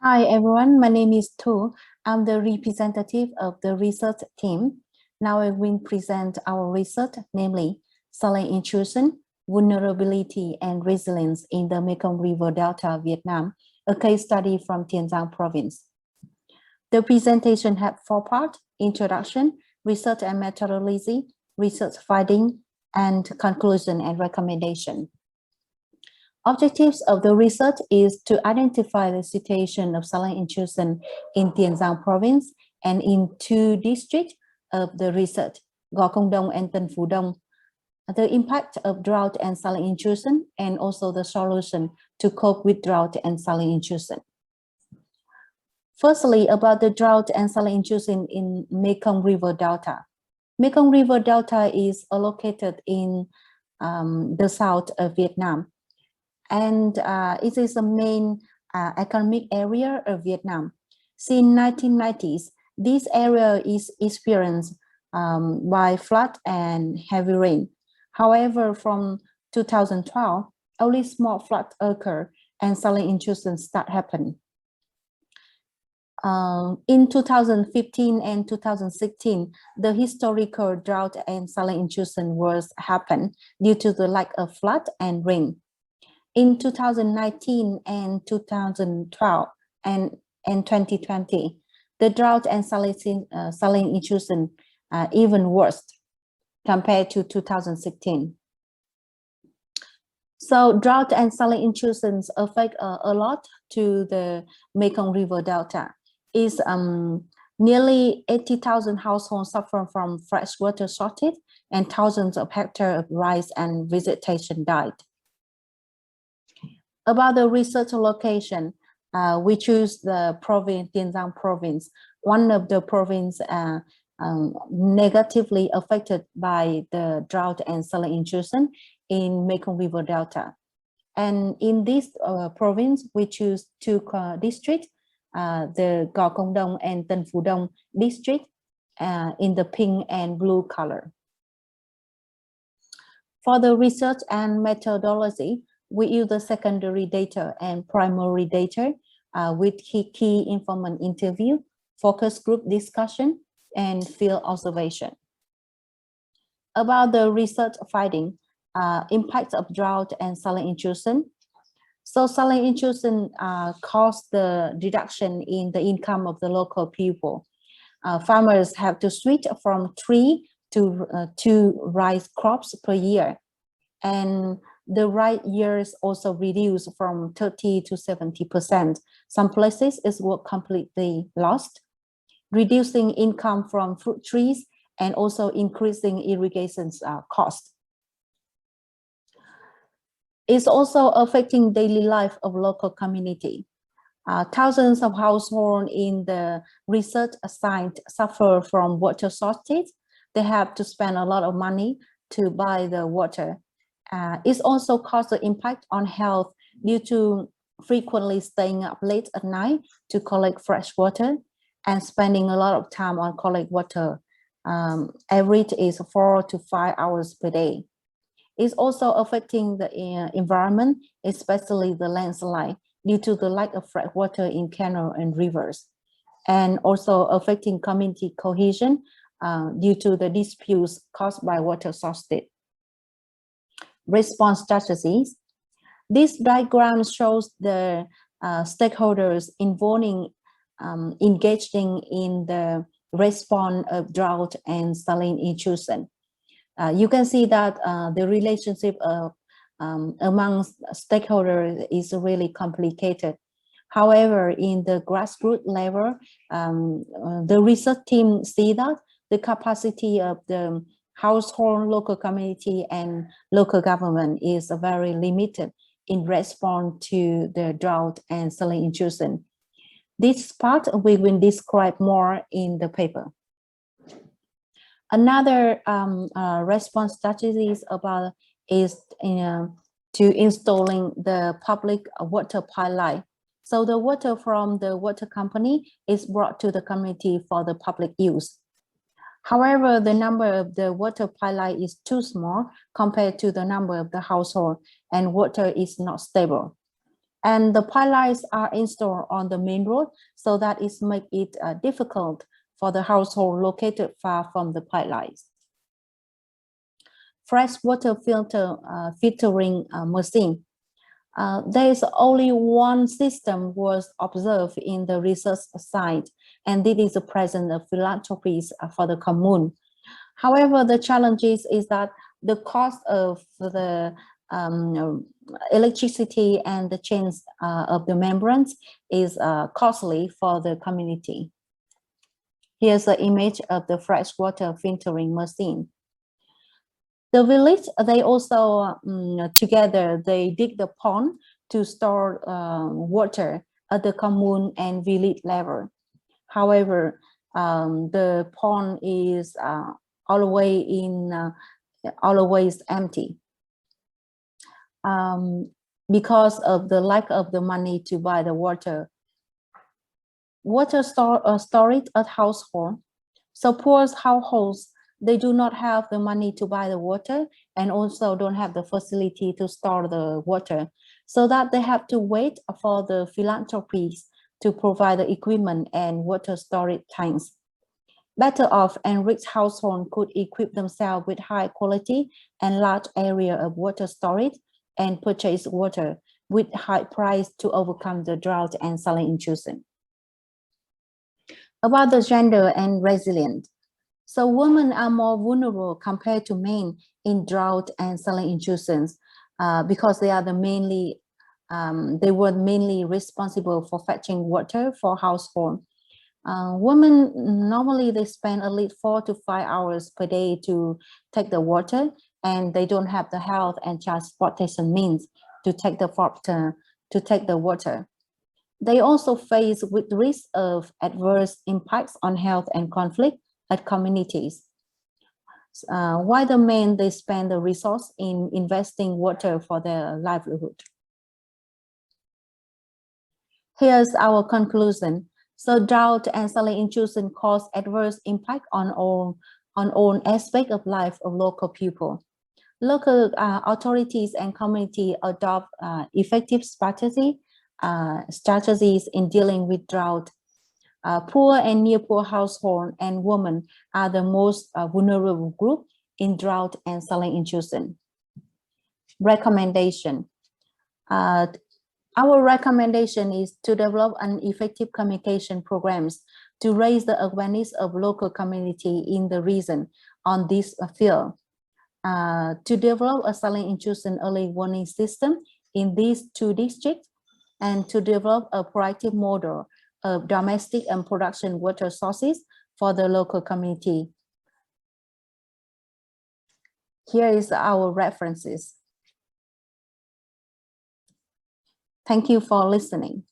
Hi everyone, my name is Tu. I'm the representative of the research team. Now I will present our research, namely saline intrusion, vulnerability and resilience in the Mekong River Delta, Vietnam, a case study from Tiền Giang province. The presentation had four parts: introduction, research and methodology, research finding, and conclusion and recommendation. Objectives of the research is to identify the situation of saline intrusion in Tiền Giang province and in two districts of the research, Gò Công Đông and Tân Phú Đông, the impact of drought and saline intrusion, and also the solution to cope with drought and saline intrusion. Firstly, about the drought and saline intrusion in Mekong River Delta. Mekong River Delta is located in the south of Vietnam, and it is the main economic area of Vietnam. Since 1990s, this area is experienced by flood and heavy rain. However, from 2012, only small floods occur and saline intrusion start happen. In 2015 and 2016, the historical drought and saline intrusion was happened due to the lack of flood and rain. In 2019 and 2012 and 2020, the drought and saline intrusion even worse compared to 2016. So drought and saline intrusions affect a lot to the Mekong River Delta. Is nearly 80,000 households suffer from freshwater shortage and thousands of hectares of rice and vegetation died. About the research location, we choose the province, Tiền Giang province, one of the province negatively affected by the drought and saline intrusion in Mekong River Delta. And in this province, we choose two districts, the Gò Công Đông and Tân Phú Đông district in the pink and blue color. For the research and methodology, we use the secondary data and primary data with key informant interview, focus group discussion, and field observation. About the research finding, impact of drought and saline intrusion. So saline intrusion caused the reduction in the income of the local people. Farmers have to switch from 3 to 2 rice crops per year. And the rice years also reduced from 30 to 70%. Some places is work completely lost, reducing income from fruit trees and also increasing irrigation cost. It's also affecting daily life of local community. Thousands of households in the research site suffer from water shortage. They have to spend a lot of money to buy the water. It also caused the impact on health due to frequently staying up late at night to collect fresh water and spending a lot of time on collect water. Average is 4 to 5 hours per day. It's also affecting the environment, especially the landslide, due to the lack of fresh water in canals and rivers, and also affecting community cohesion due to the disputes caused by water shortage. Response strategies. This diagram shows the stakeholders engaging in the response of drought and saline intrusion. You can see that the relationship among stakeholders is really complicated. However, in the grassroots level, the research team see that the capacity of the household, local community, and local government is very limited in response to the drought and saline intrusion. This part we will describe more in the paper. Another response strategies about is to installing the public water pipeline. So the water from the water company is brought to the community for the public use. However, the number of the water pipeline is too small compared to the number of the household, and water is not stable. And the pipelines are installed on the main road, so that it makes it difficult for the household located far from the pipelines. Freshwater filtering machine. There is only one system was observed in the research site, and this is the present philanthropies for the commune. However, the challenges is that the cost of the electricity and the change of the membranes is costly for the community. Here's the image of the freshwater filtering machine. The village, they also together, they dig the pond to store water at the commune and village level. However, the pond is always empty because of the lack of the money to buy the water. Water storage at household. So poor households, they do not have the money to buy the water and also don't have the facility to store the water, so that they have to wait for the philanthropies to provide the equipment and water storage tanks. Better off and rich households could equip themselves with high quality and large area of water storage and purchase water with high price to overcome the drought and saline intrusion. About the gender and resilience. So women are more vulnerable compared to men in drought and saline intrusions because they are they were mainly responsible for fetching water for household. Women normally they spend at least 4 to 5 hours per day to take the water, and they don't have the health and transportation means to take the water. They also face with risk of adverse impacts on health and conflict at communities. While the men, they spend the resource in investing water for their livelihood. Here's our conclusion. So drought and saline intrusion cause adverse impact on all aspects of life of local people. Local authorities and community adopt effective strategies in dealing with drought. Poor and near poor household and women are the most vulnerable group in drought and saline intrusion. Recommendation. Our recommendation is to develop an effective communication programs to raise the awareness of local community in the region on this field. To develop a saline intrusion early warning system in these 2 districts, and to develop a proactive model of domestic and production water sources for the local community. Here is our references. Thank you for listening.